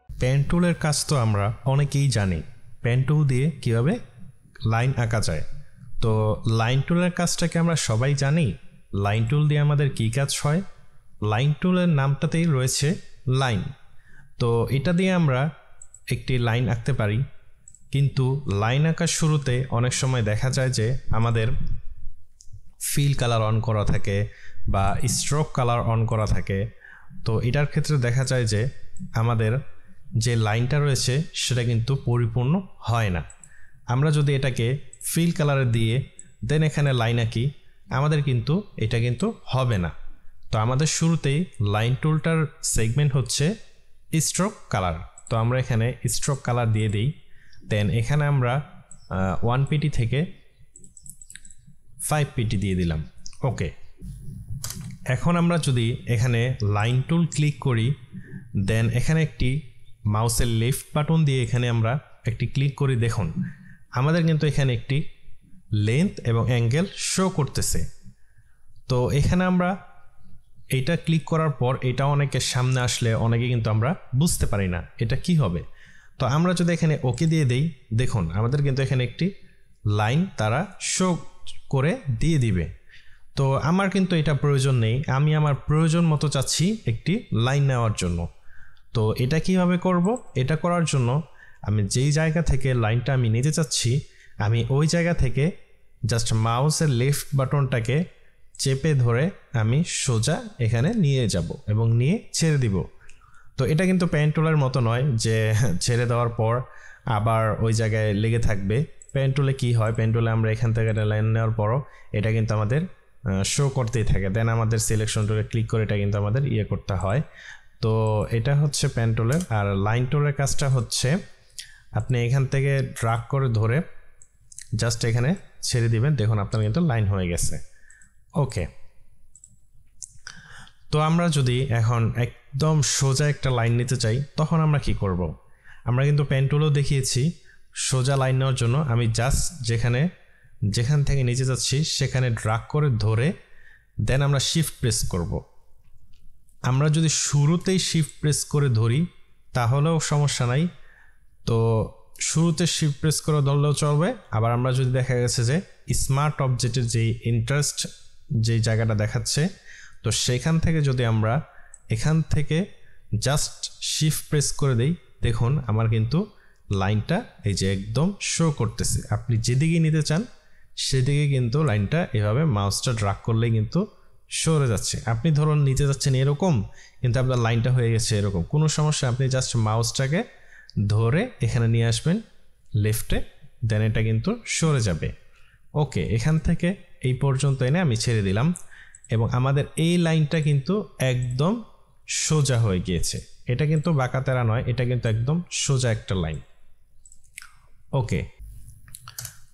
Pen টুলের কাজ তো আমরা অনেকেই জানি, পেন টুল দিয়ে কীভাবে লাইন আঁকা যায়। তো লাইন টুলের কাজটাকে আমরা সবাই জানি। লাইন টুল দিয়ে আমাদের কী কাজ হয়? লাইন টুলের নামটাতেই রয়েছে লাইন। তো এটা দিয়ে আমরা একটি লাইন আঁকতে পারি, কিন্তু লাইন আঁকার শুরুতে অনেক সময় দেখা যায় যে আমাদের ফিল কালার অন করা থাকে বা স্ট্রোক কালার অন করা থাকে। তো এটার ক্ষেত্রে দেখা যায় যে আমাদের যে লাইনটা রয়েছে সেটা কিন্তু পরিপূর্ণ হয় না। আমরা যদি এটাকে ফিল কালারে দিয়ে দেন এখানে লাইন আঁকি, আমাদের কিন্তু এটা কিন্তু হবে না। তো আমাদের শুরুতেই লাইন টুলটার সেগমেন্ট হচ্ছে স্ট্রোক কালার। তো আমরা এখানে স্ট্রোক কালার দিয়ে দিই, দেন এখানে আমরা 1 পিটি থেকে 5 পিটি দিয়ে দিলাম। ওকে, এখন আমরা যদি এখানে লাইন টুল ক্লিক করি, দেন এখানে একটি মাউসের লেফট বাটন দিয়ে এখানে আমরা একটি ক্লিক করি, দেখুন আমাদের কিন্তু এখানে একটি লেন্থ এবং অ্যাঙ্গেল শো করতেছে। তো এখানে আমরা এইটা ক্লিক করার পর এটা অনেকের সামনে আসলে অনেকে কিন্তু আমরা বুঝতে পারি না এটা কি হবে। তো আমরা যদি এখানে ওকে দিয়ে দেই, দেখুন আমাদের কিন্তু এখানে একটি লাইন তারা শো করে দিয়ে দিবে। তো আমার কিন্তু এটা প্রয়োজন নেই, আমি আমার প্রয়োজন মতো চাচ্ছি একটি লাইন নেওয়ার জন্য। তো এটা কিভাবে করব? এটা করার জন্য আমি যেই জায়গা থেকে লাইনটা আমি নিতে চাচ্ছি, আমি ওই জায়গা থেকে জাস্ট মাউসের লেফট বাটনটাকে চেপে ধরে আমি সোজা এখানে নিয়ে যাব এবং নিয়ে ছেড়ে দিব। তো এটা কিন্তু পেন টুলের মতো নয় যে ছেড়ে দেওয়ার পর আবার ওই জায়গায় লেগে থাকবে। পেন টুলে কী হয়, পেন টুলে আমরা এখান থেকে লাইন নেওয়ার পরও এটা কিন্তু আমাদের শো করতেই থাকে। দেন আমাদের সিলেকশন টুলে ক্লিক করে এটা কিন্তু আমাদের করতে হয়। তো এটা হচ্ছে পেন টুলের। আর লাইন টুলের কাজটা হচ্ছে আপনি এখান থেকে ড্রাগ করে ধরে জাস্ট এখানে ছেড়ে দিবেন, দেখুন আপনার কিন্তু লাইন হয়ে গেছে। ওকে, তো আমরা যদি এখন একদম সোজা একটা লাইন নিতে চাই তখন আমরা কি করব? আমরা কিন্তু পেন টুলও দেখিয়েছি সোজা লাইন নেওয়ার জন্য আমি জাস্ট যেখান থেকে নিচে যাচ্ছি সেখানে ড্রাগ করে ধরে দেন আমরা শিফট প্রেস করব। আমরা যদি শুরুতেই শিফট প্রেস করে ধরি তাহলেও সমস্যা নাই, তো শুরুতে শিফট প্রেস করে ধরলেও চলবে। আবার আমরা যদি দেখা গেছে যে স্মার্ট অবজেক্টের যেই ইন্টারেস্ট যেই জায়গাটা দেখাচ্ছে, তো সেখান থেকে যদি আমরা এখান থেকে জাস্ট শিফট প্রেস করে দেই, দেখুন আমার কিন্তু লাইনটা এই যে একদম শো করতেছে। আপনি যেদিকে নিতে চান সেদিকে কিন্তু লাইনটা এভাবে মাউসটা ড্রাগ করলেই কিন্তু সরে যাচ্ছে। আপনি ধরুন নিতে যাচ্ছেন এরকম, কিন্তু আপনার লাইনটা হয়ে গেছে এরকম, কোনো সমস্যা, আপনি জাস্ট মাউসটাকে ধরে এখানে নিয়ে আসবেন লেফটে, দেন এটা কিন্তু সরে যাবে। ওকে, এখান থেকে এই পর্যন্ত এনে আমি ছেড়ে দিলাম এবং আমাদের এই লাইনটা কিন্তু একদম সোজা হয়ে গিয়েছে। এটা কিন্তু বাঁকাতেরা নয়, এটা কিন্তু একদম সোজা একটা লাইন। ওকে,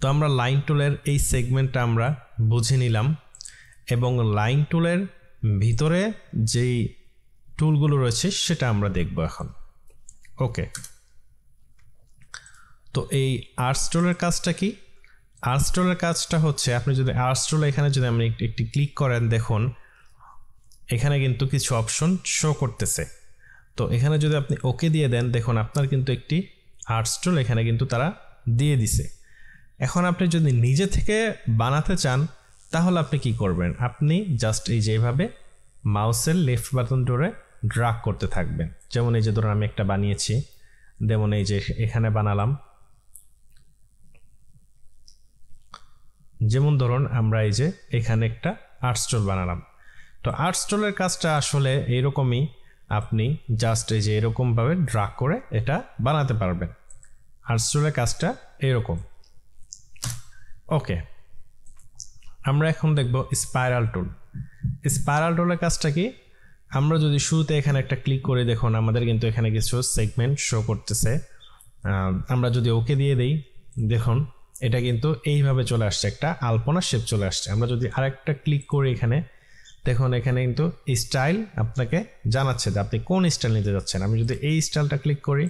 তো আমরা লাইন টুলের এই সেগমেন্টটা আমরা বুঝে নিলাম এবং লাইন টুলের ভিতরে যেই টুলগুলো রয়েছে সেটা আমরা দেখব এখন। ওকে, তো এই আর্টস টুলের কাজটা কি? আর্টস টুলের কাজটা হচ্ছে আপনি যদি আর্টস টুল এখানে যদি আপনি একটি ক্লিক করেন, দেখুন এখানে কিন্তু কিছু অপশন শো করতেছে। তো এখানে যদি আপনি ওকে দিয়ে দেন, দেখুন আপনার কিন্তু একটি আর্টস টুল এখানে কিন্তু তারা দিয়ে দিছে। এখন আপনি যদি নিজে থেকে বানাতে চান তাহলে আপনি কি করবেন? আপনি জাস্ট এই যেভাবে মাউসের লেফট বাটন ধরে ড্রাগ করতে থাকবেন। যেমন এই যে ধরুন আমি একটা বানিয়েছি, যেমন এই যে এখানে বানালাম, যেমন ধরুন আমরা এই যে এখানে একটা আর্টস টুল বানালাম। তো আর্টস টুলের কাজটা আসলে এইরকমই, আপনি জাস্ট এই যে এরকমভাবে ড্রাগ করে এটা বানাতে পারবেন। আর্টস টুলের কাজটা এরকম। ওকে, আমরা এখন দেখব স্পাইরাল টুল। স্পাইরাল টুলের কাজটা কি? আমরা যদি শুরুতে এখানে একটা ক্লিক করে, দেখুন আমাদের কিন্তু এখানে কিছু সেগমেন্ট শো করতেছে। আমরা যদি ওকে দিয়ে দেই, দেখুন এটা কিন্তু এইভাবে চলে আসছে, একটা আলপনা শেপ চলে আসছে। আমরা যদি আরেকটা ক্লিক করি এখানে, দেখুন এখানে কিন্তু স্টাইল আপনাকে জানাচ্ছে যে আপনি কোন স্টাইল নিতে যাচ্ছেন। আমি যদি এই স্টাইলটা ক্লিক করি,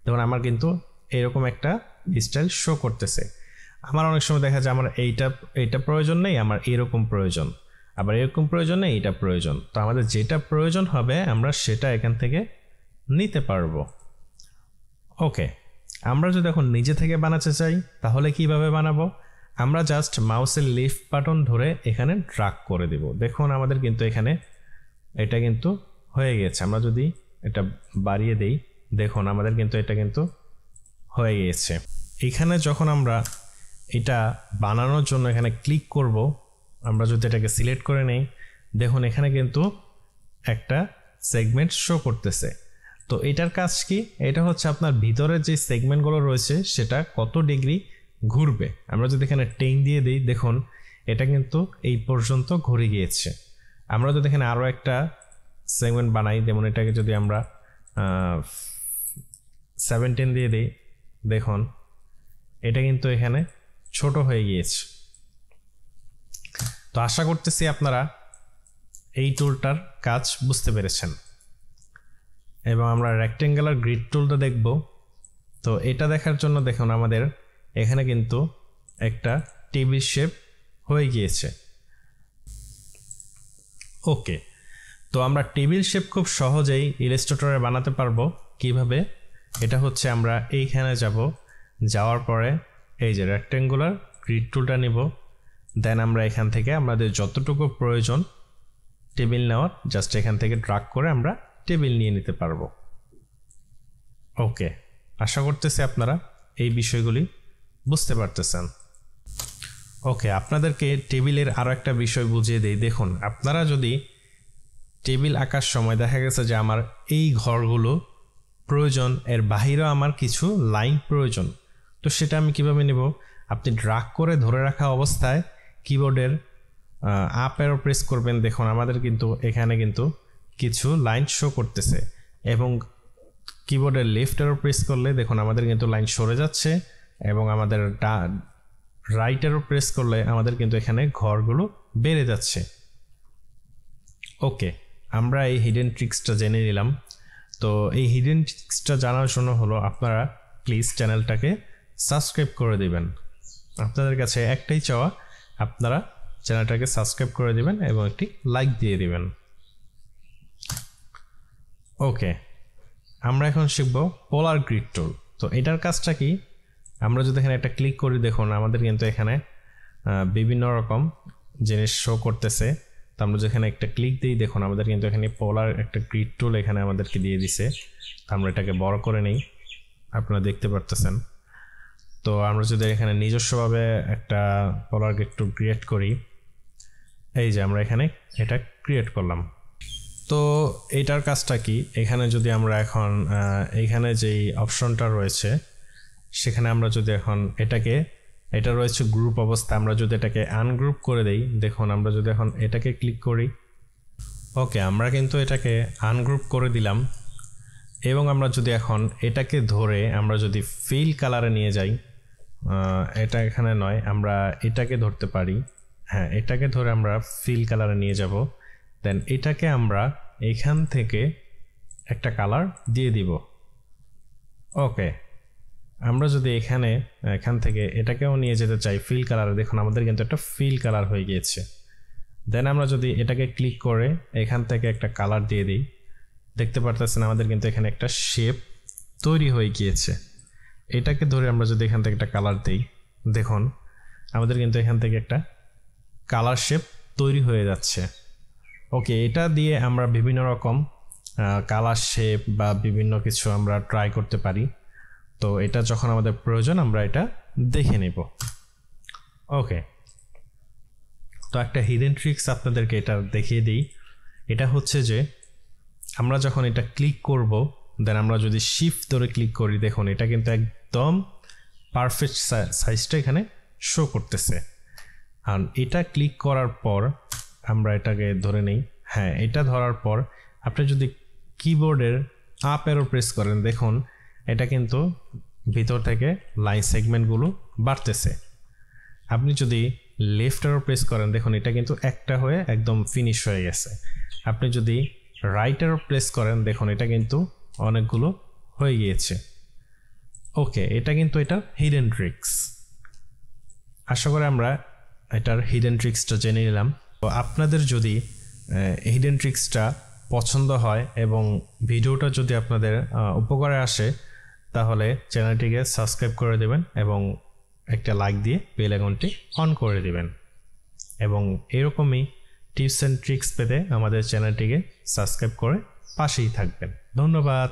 দেখুন আমার কিন্তু এরকম একটা স্টাইল শো করতেছে। আমার অনেক সময় দেখা যায় আমার এইটা প্রয়োজন নেই, আমার এরকম প্রয়োজন। আবার এরকম প্রয়োজন নেই, এটা প্রয়োজন। তো আমাদের যেটা প্রয়োজন হবে আমরা সেটা এখান থেকে নিতে পারবো। ওকে, আমরা যদি এখন নিজে থেকে বানাতে চাই তাহলে কিভাবে বানাবো? আমরা জাস্ট মাউসের লেফট বাটন ধরে এখানে ড্রাগ করে দিব। দেখুন আমাদের কিন্তু এখানে এটা কিন্তু হয়ে গেছে। আমরা যদি এটা বাড়িয়ে দেই, দেখুন আমাদের কিন্তু এটা কিন্তু হয়ে গিয়েছে। এখানে যখন আমরা এটা বানানোর জন্য এখানে ক্লিক করব, আমরা যদি এটাকে সিলেক্ট করে নেই, দেখুন এখানে কিন্তু একটা সেগমেন্ট শো করতেছে। তো এটার কাজ কি? এটা হচ্ছে আপনার ভিতরে যে সেগমেন্টগুলো রয়েছে সেটা কত ডিগ্রি ঘুরবে। আমরা যদি এখানে টেন দিয়ে দিই, দেখুন এটা কিন্তু এই পর্যন্ত ঘুরে গিয়েছে। আমরা যদি এখানে আরও একটা সেগমেন্ট বানাই, যেমন এটাকে যদি আমরা 17 দিয়ে দিই, দেখুন এটা কিন্তু এখানে ছোট হয়ে গিয়েছে। তো আশা করতেছি আপনারা এই টুলটার কাজ বুঝতে পেরেছেন। এবং আমরা রেক্টেঙ্গুলার গ্রিড টুলটা দেখব। তো এটা দেখার জন্য দেখুন আমাদের এখানে কিন্তু একটা টেবিল শেপ হয়ে গিয়েছে। ওকে, তো আমরা টেবিল শেপ খুব সহজেই ইলাস্ট্রেটরে বানাতে পারবো। কিভাবে? এটা হচ্ছে আমরা এইখানে যাব, যাওয়ার পরে এই যে রেক্টেঙ্গুলার গ্রিড টুলটা নিব, দেন আমরা এখান থেকে আমাদের যতটুকু প্রয়োজন টেবিল নেওয়ার, জাস্ট এখান থেকে ড্রাগ করে আমরা টেবিল নিয়ে নিতে পারবো। ওকে, আশা করতেছি আপনারা এই বিষয়গুলি বুঝতে পারতেছেন। ওকে, আপনাদেরকে টেবিলের আরও একটা বিষয় বুঝিয়ে দিই। দেখুন আপনারা যদি টেবিল আঁকার সময় দেখা গেছে যে আমার এই ঘরগুলো প্রয়োজন, এর বাহিরেও আমার কিছু লাইন প্রয়োজন, তো সেটা আমি কিভাবে নেব? আপনি ড্রাগ করে ধরে রাখা অবস্থায় কিবোর্ডের আপ অ্যারো প্রেস করবেন। দেখুন আমাদের কিন্তু এখানে কিন্তু কিছু লাইন শো করতেছে, এবং কিবোর্ডের লেফট অ্যারো প্রেস করলে দেখুন আমাদের কিন্তু লাইন সরে যাচ্ছে, এবং আমাদের রাইট অ্যারো প্রেস করলে আমাদের কিন্তু এখানে ঘরগুলো বেড়ে যাচ্ছে। ওকে, আমরা এই হিডেন ট্রিক্সটা জেনে নিলাম। তো এই হিডেন ট্রিক্সটা জানার জন্য হলো আপনারা প্লিজ চ্যানেলটাকে সাবস্ক্রাইব করে দিবেন। আপনাদের কাছে একটাই চাওয়া, আপনারা চ্যানেলটাকে সাবস্ক্রাইব করে দিবেন এবং একটি লাইক দিয়ে দিবেন। ওকে, আমরা এখন শিখব পোলার গ্রিড টুল। তো এটার কাজটা কি? আমরা যদি এখানে একটা ক্লিক করি, দেখুন আমাদের কিন্তু এখানে বিভিন্ন রকম জিনিস শো করতেছে। তো আমরা যেখানে একটা ক্লিক দিই, দেখুন আমাদের কিন্তু এখানে পোলার একটা গ্রিড টুল এখানে আমাদেরকে দিয়ে দিছে। আমরা এটাকে বড় করে নেই, আপনারা দেখতে পারতেছেন। তো আমরা যদি এখানে নিজস্বভাবে একটা পোলার গ্রিড টুল ক্রিয়েট করি, এই যে আমরা এখানে এটা ক্রিয়েট করলাম। তো এটার কাজটা কি? এখানে যদি আমরা এখন এইখানে যেই অপশনটা রয়েছে সেখানে আমরা যদি এখন এটা রয়েছে গ্রুপ অবস্থা, আমরা যদি এটাকে আনগ্রুপ করে দেই, দেখুন আমরা যদি এখন এটাকে ক্লিক করি, ওকে আমরা কিন্তু এটাকে আনগ্রুপ করে দিলাম। এবং আমরা যদি এখন এটাকে ধরে আমরা যদি ফিল কালারে নিয়ে যাই, এটা এখানে নয়, আমরা এটাকে ধরতে পারি, হ্যাঁ এটাকে ধরে আমরা ফিল কালারে নিয়ে যাব। দেন এটাকে আমরা এখান থেকে একটা কালার দিয়ে দিব। ওকে, আমরা যদি এখান থেকে এটাকেও নিয়ে যেতে চাই ফিল কালারে, দেখুন আমাদের কিন্তু একটা ফিল কালার হয়ে গিয়েছে। দেন আমরা যদি এটাকে ক্লিক করে এখান থেকে একটা কালার দিয়ে দিই, দেখতে পারতেছেন আমাদের কিন্তু এখানে একটা শেপ তৈরি হয়ে গিয়েছে। এটাকে ধরে আমরা যদি এখান থেকে একটা কালার দিই, দেখুন আমাদের কিন্তু এখান থেকে একটা কালার শেপ তৈরি হয়ে যাচ্ছে। ওকে, এটা দিয়ে আমরা বিভিন্ন রকম কালার শেপ বা বিভিন্ন কিছু আমরা ট্রাই করতে পারি। তো এটা যখন আমাদের প্রয়োজন আমরা এটা দেখে নেব। ওকে, তো একটা হিডেন ট্রিক্স আপনাদেরকে এটা দেখিয়ে দিই। এটা হচ্ছে যে আমরা যখন এটা ক্লিক করব, দেন আমরা যদি শিফট ধরে ক্লিক করি, দেখুন এটা কিন্তু একদম পারফেক্ট সাইজটা এখানে শো করতেছে। আর এটা ক্লিক করার পর আমরা এটাকে ধরে নেই, হ্যাঁ এটা ধরার পর আপনি যদি কিবোর্ডের আপ অ্যারো প্রেস করেন, দেখুন এটা কিন্তু ভিতর থেকে লাইন সেগমেন্টগুলো বাড়তেছে। আপনি যদি লেফট অ্যারো প্রেস করেন, দেখুন এটা কিন্তু একটা হয়ে একদম ফিনিশ হয়ে গেছে। আপনি যদি রাইট অ্যারো প্রেস করেন, দেখুন এটা কিন্তু অনেকগুলো হয়ে গিয়েছে। ওকে, এটা কিন্তু এটার হিডেন ট্রিক্স। আশা করি আমরা এটার হিডেন ট্রিক্সটা জেনে নিলাম। তো আপনাদের যদি হিডেন ট্রিক্সটা পছন্দ হয় এবং ভিডিওটা যদি আপনাদের উপকারে আসে তাহলে চ্যানেলটিকে সাবস্ক্রাইব করে দেবেন এবং একটা লাইক দিয়ে বেল আইকনটি অন করে দিবেন এবং এরকমই টিপস অ্যান্ড ট্রিক্স পেতে আমাদের চ্যানেলটিকে সাবস্ক্রাইব করে পাশেই থাকবেন। ধন্যবাদ।